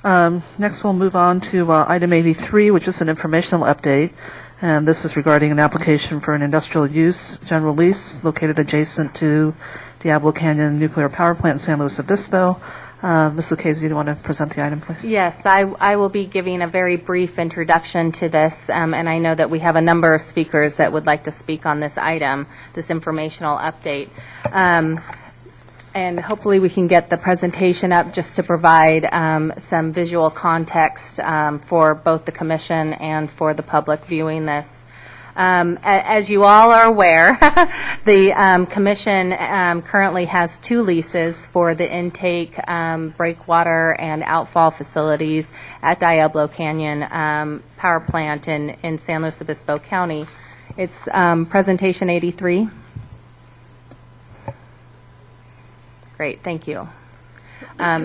Next, we'll move on to item 83, which is an informational update. And this is regarding an application for an industrial use general lease located adjacent to Diablo Canyon Nuclear Power Plant in San Luis Obispo. Ms. Lucchese, do you want to present the item, please? Yes, I will be giving a very brief introduction to this, and I know that we have a number of speakers that would like to speak on this item, this informational update. And hopefully we can get the presentation up just to provide some visual context for both the Commission and for the public viewing this. As you all are aware, the Commission currently has 2 leases for the intake, breakwater, and outfall facilities at Diablo Canyon Power Plant in San Luis Obispo County. It's presentation 83. Great, thank you.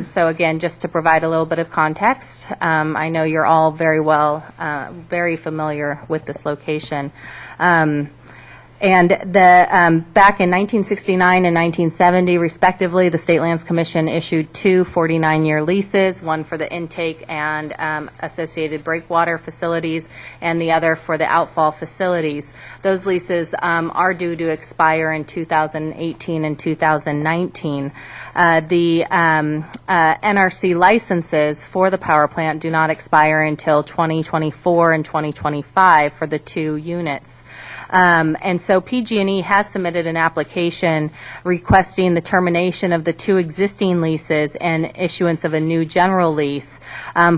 So again, just to provide a little bit of context, I know you're all very familiar with this location. And back in 1969 and 1970, respectively, the State Lands Commission issued 2 49-year leases, one for the intake and associated breakwater facilities, and the other for the outfall facilities. Those leases are due to expire in 2018 and 2019. The NRC licenses for the power plant do not expire until 2024 and 2025 for the 2 units. And so PG&E has submitted an application requesting the termination of the 2 existing leases and issuance of a new general lease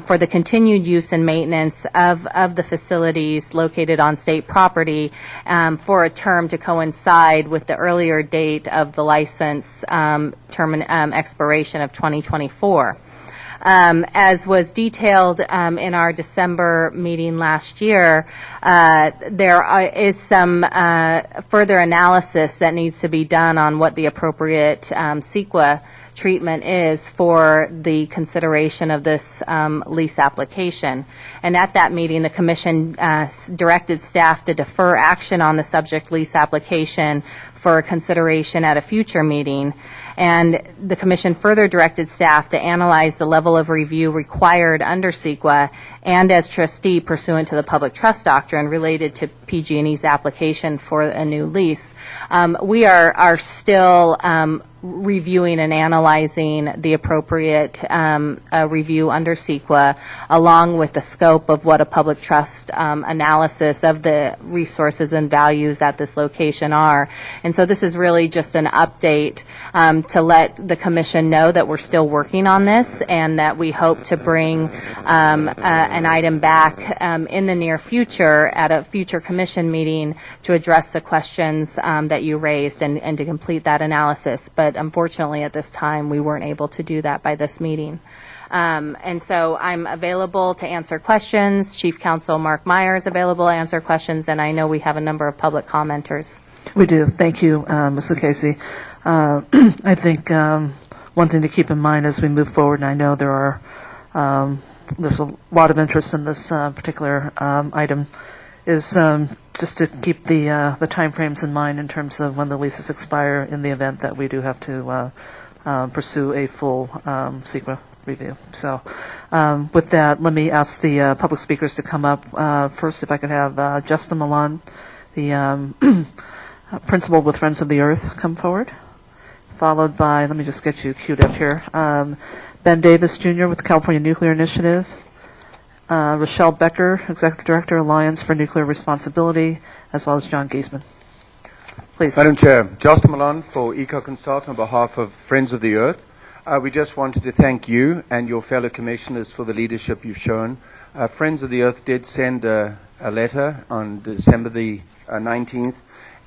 for the continued use and maintenance of the facilities located on state property for a term to coincide with the earlier date of the license expiration of 2024. As was detailed in our December meeting last year, there is some further analysis that needs to be done on what the appropriate CEQA treatment is for the consideration of this lease application. And at that meeting, the Commission directed staff to defer action on the subject lease application for consideration at a future meeting. And the Commission further directed staff to analyze the level of review required under CEQA and as trustee pursuant to the public trust doctrine related to PG&E's application for a new lease. We are still reviewing and analyzing the appropriate review under CEQA, along with the scope of what a public trust analysis of the resources and values at this location are. And so this is really just an update to let the Commission know that we're still working on this and that we hope to bring an item back in the near future at a future Commission meeting to address the questions that you raised and to complete that analysis. But unfortunately, at this time, we weren't able to do that by this meeting. And so I'm available to answer questions. Chief Counsel Mark Meyer is available to answer questions, and I know we have a number of public commenters. We do. Thank you, Ms. Lucchese. I think one thing to keep in mind as we move forward, and I know there's a lot of interest in this particular item, is just to keep the time frames in mind in terms of when the leases expire in the event that we do have to pursue a full CEQA review. So with that, let me ask the public speakers to come up. First, if I could have Justin Milan, the principal with Friends of the Earth, come forward, followed by, let me just get you queued up here, Ben Davis Jr. with the California Nuclear Initiative, Rochelle Becker, Executive Director, Alliance for Nuclear Responsibility, as well as John Giesman. Please. Madam Chair, Justin Milan for EcoConsult on behalf of Friends of the Earth. We just wanted to thank you and your fellow commissioners for the leadership you've shown. Friends of the Earth did send a letter on December the 19th,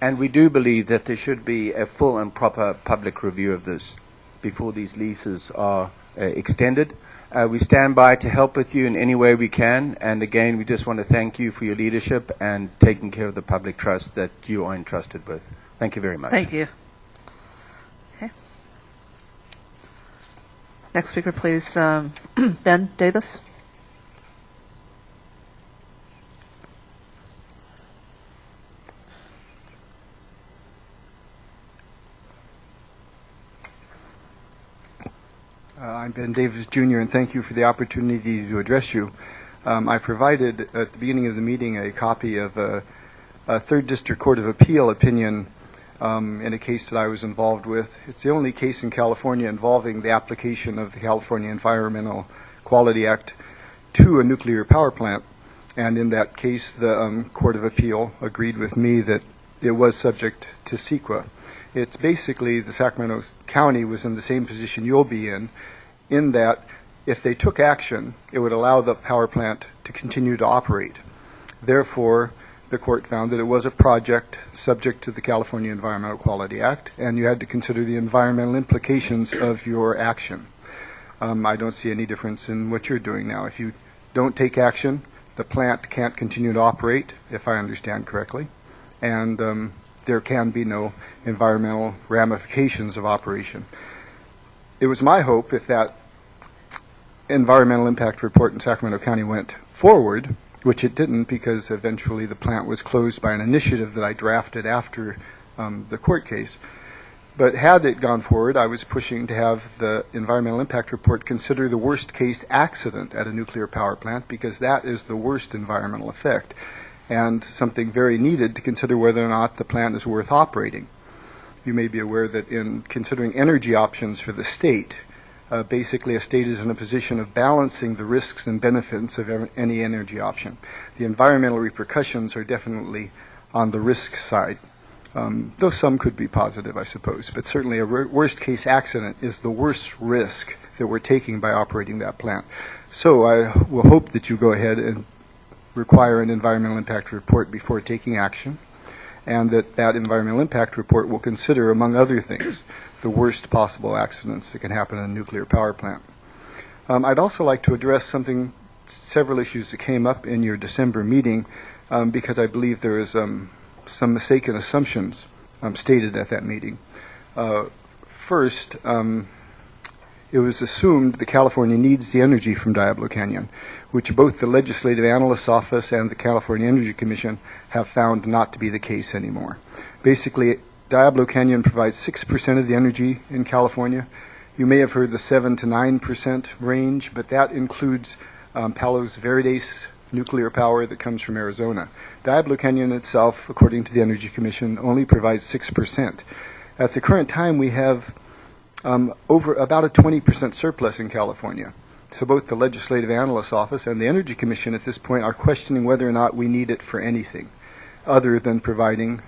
and we do believe that there should be a full and proper public review of this before these leases are extended. We stand by to help with you in any way we can, and again, we just want to thank you for your leadership and taking care of the public trust that you are entrusted with. Thank you very much. Thank you. Okay. Next speaker, please, Ben Davis. I'm I'm Ben Davis Jr., and thank you for the opportunity to address you. I provided at the beginning of the meeting a copy of a Third District Court of Appeal opinion in a case that I was involved with. It's the only case in California involving the application of the California Environmental Quality Act to a nuclear power plant. And in that case, the Court of Appeal agreed with me that it was subject to CEQA. It's basically the Sacramento County was in the same position you'll be in that if they took action, it would allow the power plant to continue to operate. Therefore, the court found that it was a project subject to the California Environmental Quality Act, and you had to consider the environmental implications of your action. I don't see any difference in what you're doing now. If you don't take action, the plant can't continue to operate, if I understand correctly, and there can be no environmental ramifications of operation. It was my hope, if that environmental impact report in Sacramento County went forward, which it didn't because eventually the plant was closed by an initiative that I drafted after the court case. But had it gone forward, I was pushing to have the environmental impact report consider the worst case accident at a nuclear power plant, because that is the worst environmental effect, and something very needed to consider whether or not the plant is worth operating. You may be aware that in considering energy options for the state, basically a state is in a position of balancing the risks and benefits of any energy option. The environmental repercussions are definitely on the risk side, though some could be positive, I suppose. But certainly a worst case accident is the worst risk that we're taking by operating that plant. So I will hope that you go ahead and require an environmental impact report before taking action, and that environmental impact report will consider, among other things, the worst possible accidents that can happen in a nuclear power plant. I'd also like to address several issues that came up in your December meeting, because I believe there is some mistaken assumptions stated at that meeting. First, it was assumed that California needs the energy from Diablo Canyon, which both the Legislative Analyst's Office and the California Energy Commission have found not to be the case anymore. Basically, Diablo Canyon provides 6% of the energy in California. You may have heard the 7 to 9% range, but that includes Palos Verdes nuclear power that comes from Arizona. Diablo Canyon itself, according to the Energy Commission, only provides 6%. At the current time, we have over about a 20% surplus in California. So both the Legislative Analyst's Office and the Energy Commission at this point are questioning whether or not we need it for anything other than providing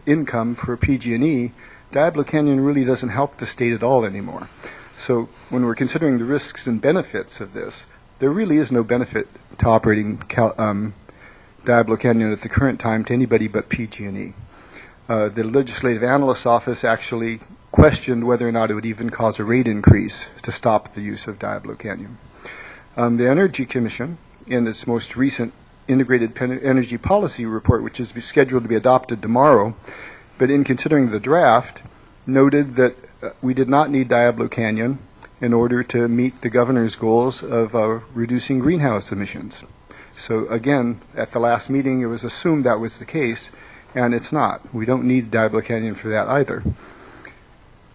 income for PG&E. Diablo Canyon really doesn't help the state at all anymore. So when we're considering the risks and benefits of this, there really is no benefit to operating Diablo Canyon at the current time to anybody but PG&E. The Legislative Analyst's Office actually questioned whether or not it would even cause a rate increase to stop the use of Diablo Canyon. The Energy Commission, in its most recent Integrated Energy Policy Report, which is scheduled to be adopted tomorrow, but in considering the draft, noted that we did not need Diablo Canyon in order to meet the governor's goals of reducing greenhouse emissions. So again, at the last meeting, it was assumed that was the case, and it's not. We don't need Diablo Canyon for that either.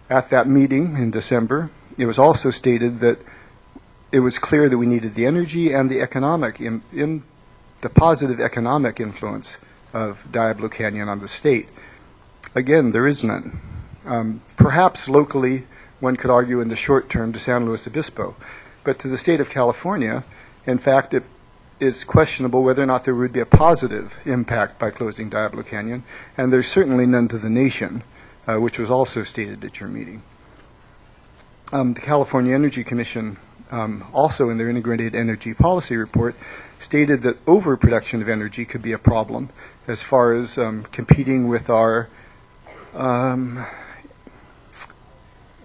At that meeting in December, it was also stated that it was clear that we needed the energy and the economic, the positive economic influence of Diablo Canyon on the state. Again, there is none. Perhaps locally, one could argue in the short term to San Luis Obispo, but to the state of California, in fact, it is questionable whether or not there would be a positive impact by closing Diablo Canyon, and there's certainly none to the nation, which was also stated at your meeting. The California Energy Commission, also in their Integrated Energy Policy Report, stated that overproduction of energy could be a problem as far as competing with our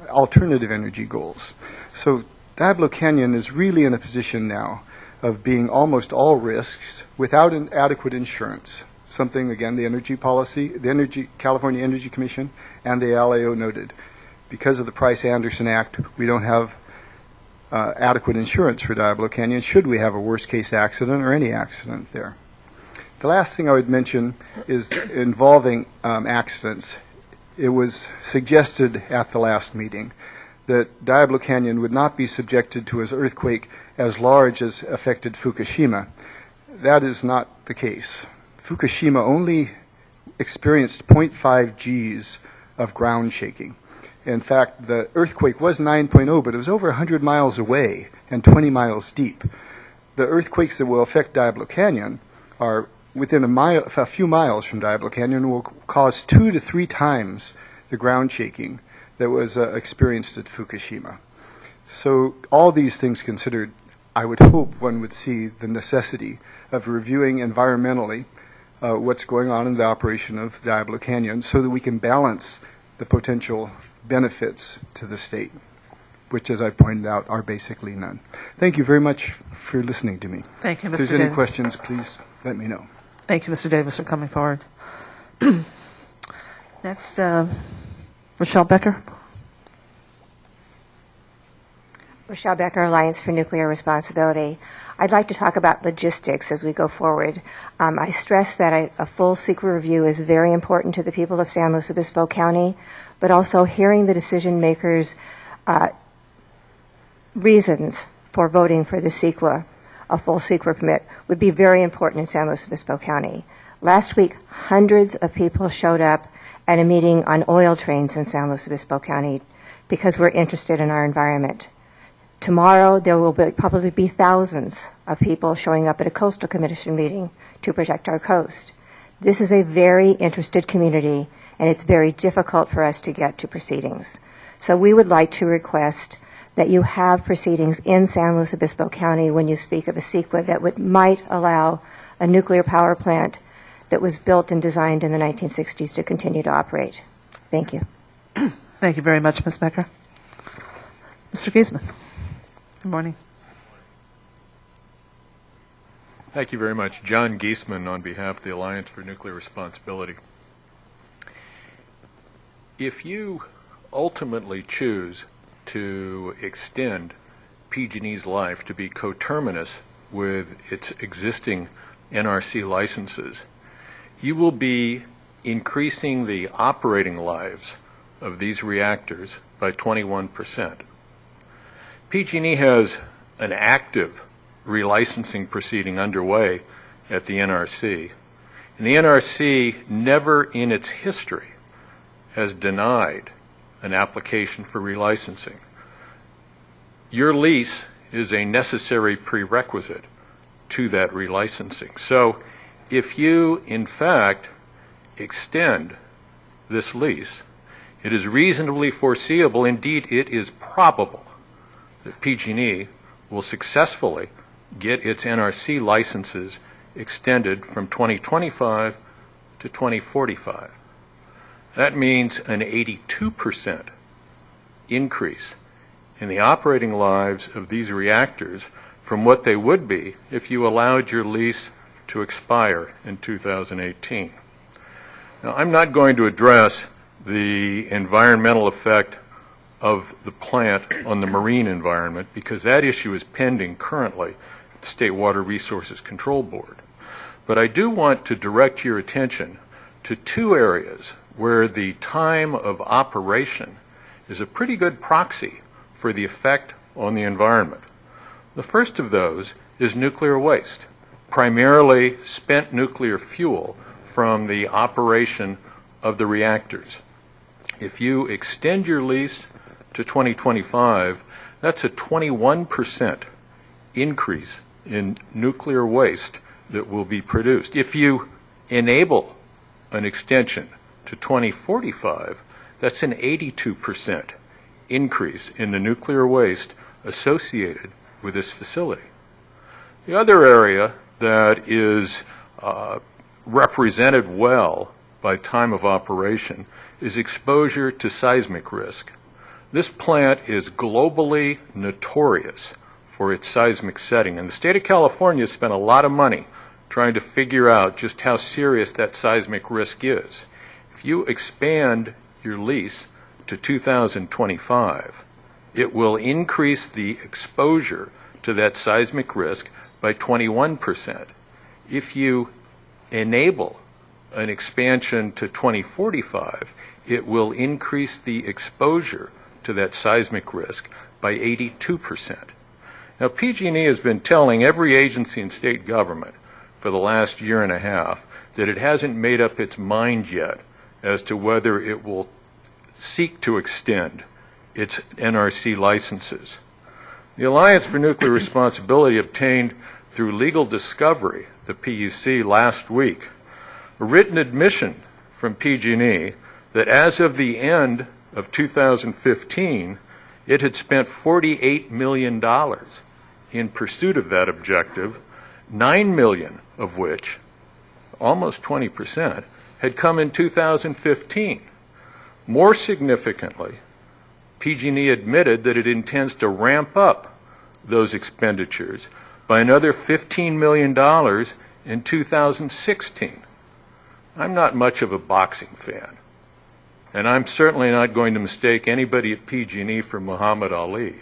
alternative energy goals. So Diablo Canyon is really in a position now of being almost all risks without an adequate insurance. Something, again, the California Energy Commission and the LAO noted. Because of the Price-Anderson Act, we don't have adequate insurance for Diablo Canyon should we have a worst-case accident or any accident there. The last thing I would mention is involving accidents. It was suggested at the last meeting that Diablo Canyon would not be subjected to an earthquake as large as affected Fukushima. That is not the case. Fukushima only experienced 0.5 Gs of ground shaking. In fact, the earthquake was 9.0, but it was over 100 miles away and 20 miles deep. The earthquakes that will affect Diablo Canyon are within a few miles from Diablo Canyon, and will cause 2 to 3 times the ground shaking that was experienced at Fukushima. So all these things considered, I would hope one would see the necessity of reviewing environmentally what's going on in the operation of Diablo Canyon so that we can balance the potential benefits to the state, which, as I pointed out, are basically none. Thank you very much for listening to me. Thank you, Mr. If there's Davis. any questions, please let me know. Thank you, Mr. Davis, for coming forward. Next, Rochelle Becker. Rochelle Becker, Alliance for Nuclear Responsibility. I'd like to talk about logistics as we go forward. I stress that a full CEQA review is very important to the people of San Luis Obispo County, but also hearing the decision makers' reasons for voting for the CEQA, a full CEQA permit, would be very important in San Luis Obispo County. Last week, hundreds of people showed up at a meeting on oil trains in San Luis Obispo County because we're interested in our environment. Tomorrow, there will probably be thousands of people showing up at a coastal commission meeting to protect our coast. This is a very interested community, and it's very difficult for us to get to proceedings. So we would like to request that you have proceedings in San Luis Obispo County when you speak of a CEQA that might allow a nuclear power plant that was built and designed in the 1960s to continue to operate. Thank you. Thank you very much, Ms. Becker. Mr. Giesman. Good morning. Thank you very much. John Giesman on behalf of the Alliance for Nuclear Responsibility. If you ultimately choose to extend PG&E's life to be coterminous with its existing NRC licenses, you will be increasing the operating lives of these reactors by 21%. PG&E has an active relicensing proceeding underway at the NRC, and the NRC never in its history has denied an application for relicensing. Your lease is a necessary prerequisite to that relicensing. So if you, in fact, extend this lease, it is reasonably foreseeable, indeed it is probable, that PG&E will successfully get its NRC licenses extended from 2025 to 2045. That means an 82% increase in the operating lives of these reactors from what they would be if you allowed your lease to expire in 2018. Now, I'm not going to address the environmental effect of the plant on the marine environment because that issue is pending currently at the State Water Resources Control Board. But I do want to direct your attention to 2 areas where the time of operation is a pretty good proxy for the effect on the environment. The first of those is nuclear waste, primarily spent nuclear fuel from the operation of the reactors. If you extend your lease to 2025, that's a 21% increase in nuclear waste that will be produced. If you enable an extension to 2045, that's an 82% increase in the nuclear waste associated with this facility. The other area that is represented well by time of operation is exposure to seismic risk. This plant is globally notorious for its seismic setting, and the state of California spent a lot of money trying to figure out just how serious that seismic risk is. If you expand your lease to 2025, it will increase the exposure to that seismic risk by 21%. If you enable an expansion to 2045, it will increase the exposure to that seismic risk by 82%. Now, PG&E has been telling every agency in state government for the last year and a half that it hasn't made up its mind yet as to whether it will seek to extend its NRC licenses. The Alliance for Nuclear Responsibility obtained through legal discovery, the PUC, last week, a written admission from PG&E that as of the end of 2015, it had spent $48 million in pursuit of that objective, $9 million of which, almost 20%, had come in 2015. More significantly, PG&E admitted that it intends to ramp up those expenditures by another $15 million in 2016. I'm not much of a boxing fan, and I'm certainly not going to mistake anybody at PG&E for Muhammad Ali.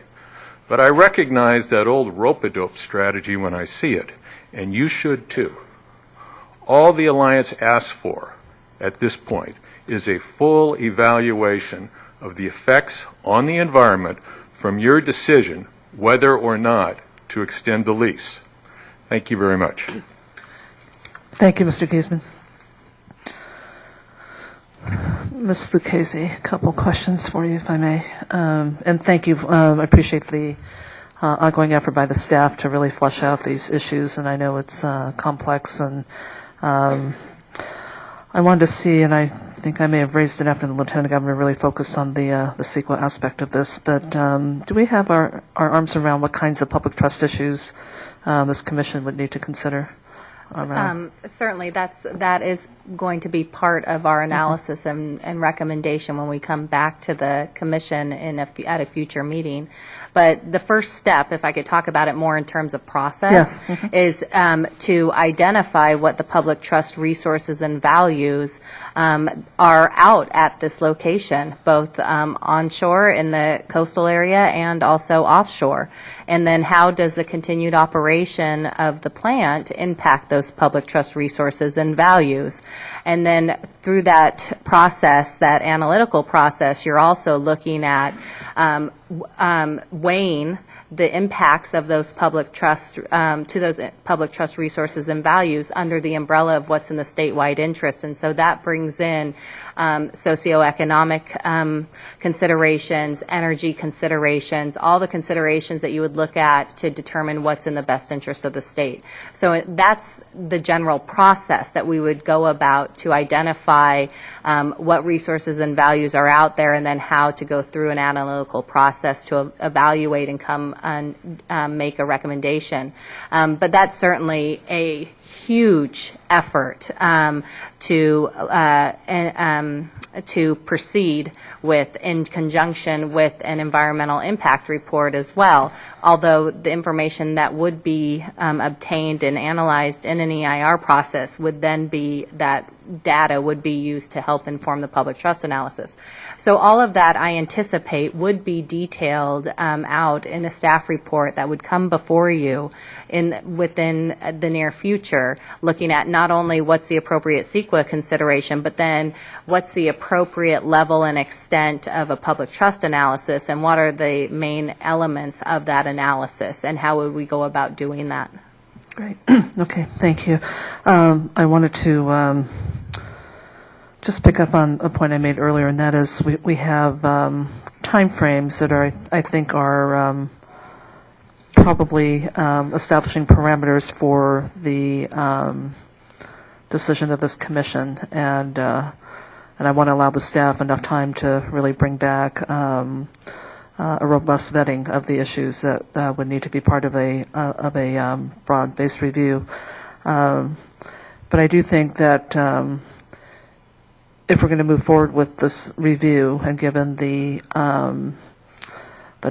But I recognize that old rope-a-dope strategy when I see it, and you should too. All the Alliance asks for at this point is a full evaluation of the effects on the environment from your decision whether or not to extend the lease. Thank you very much. Thank you, Mr. Giesman. Ms. Lucchese, a couple questions for you, if I may. And thank you. I appreciate the ongoing effort by the staff to really flesh out these issues, and I know it's complex. And I wanted to see, and I think I may have raised it after the Lieutenant Governor really focused on the CEQA aspect of this, but do we have our arms around what kinds of public trust issues this commission would need to consider? Certainly, that is going to be part of our analysis and recommendation when we come back to the commission at a future meeting. But the first step, if I could talk about it more in terms of process, is to identify what the public trust resources and values are out at this location, both onshore in the coastal area and also offshore. And then how does the continued operation of the plant impact those public trust resources and values? And then through that process, that analytical process, you're also looking at weighing the impacts of those public trust to those public trust resources and values under the umbrella of what's in the statewide interest. And so that brings in socioeconomic considerations, energy considerations, all the considerations that you would look at to determine what's in the best interest of the state. So that's the general process that we would go about to identify what resources and values are out there, and then how to go through an analytical process to evaluate and come and make a recommendation. But that's certainly a huge effort to proceed with, in conjunction with an environmental impact report as well. Although the information that would be obtained and analyzed in an EIR process would then be that data would be used to help inform the public trust analysis. So all of that, I anticipate, would be detailed out in a staff report that would come before you within the near future, looking at not only what's the appropriate CEQA consideration, but then what's the appropriate level and extent of a public trust analysis, and what are the main elements of that analysis, and how would we go about doing that. Great. Okay, thank you. I wanted to just pick up on a point I made earlier, and that is we have time frames that are, I think, are probably establishing parameters for the decision of this commission, and I want to allow the staff enough time to really bring back a robust vetting of the issues that would need to be part of a broad-based review. But I do think that if we're going to move forward with this review, and given the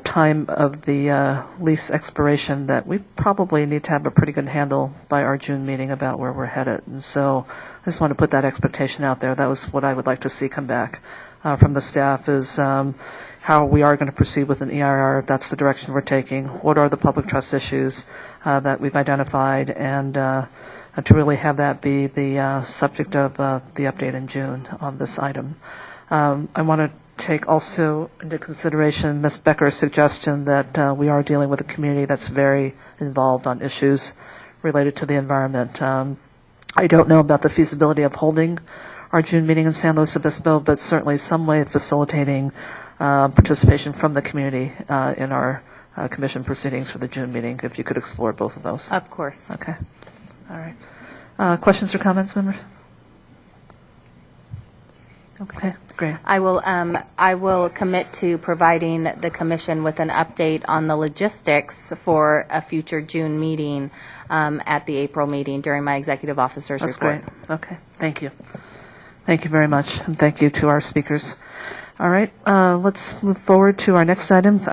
time of the lease expiration, that we probably need to have a pretty good handle by our June meeting about where we're headed. And so I just want to put that expectation out there. That was what I would like to see come back from the staff, is how we are going to proceed with an EIR, if that's the direction we're taking. What are the public trust issues that we've identified, and to really have that be the subject of the update in June on this item. I want to take also into consideration Ms. Becker's suggestion that we are dealing with a community that's very involved on issues related to the environment. I don't know about the feasibility of holding our June meeting in San Luis Obispo, but certainly some way of facilitating participation from the community in our commission proceedings for the June meeting, if you could explore both of those. Of course. Okay. All right. Questions or comments, members? Okay, great. I will commit to providing the commission with an update on the logistics for a future June meeting at the April meeting during my executive officer's That's report. great. Okay, thank you. Thank you very much, and thank you to our speakers. All right, let's move forward to our next items.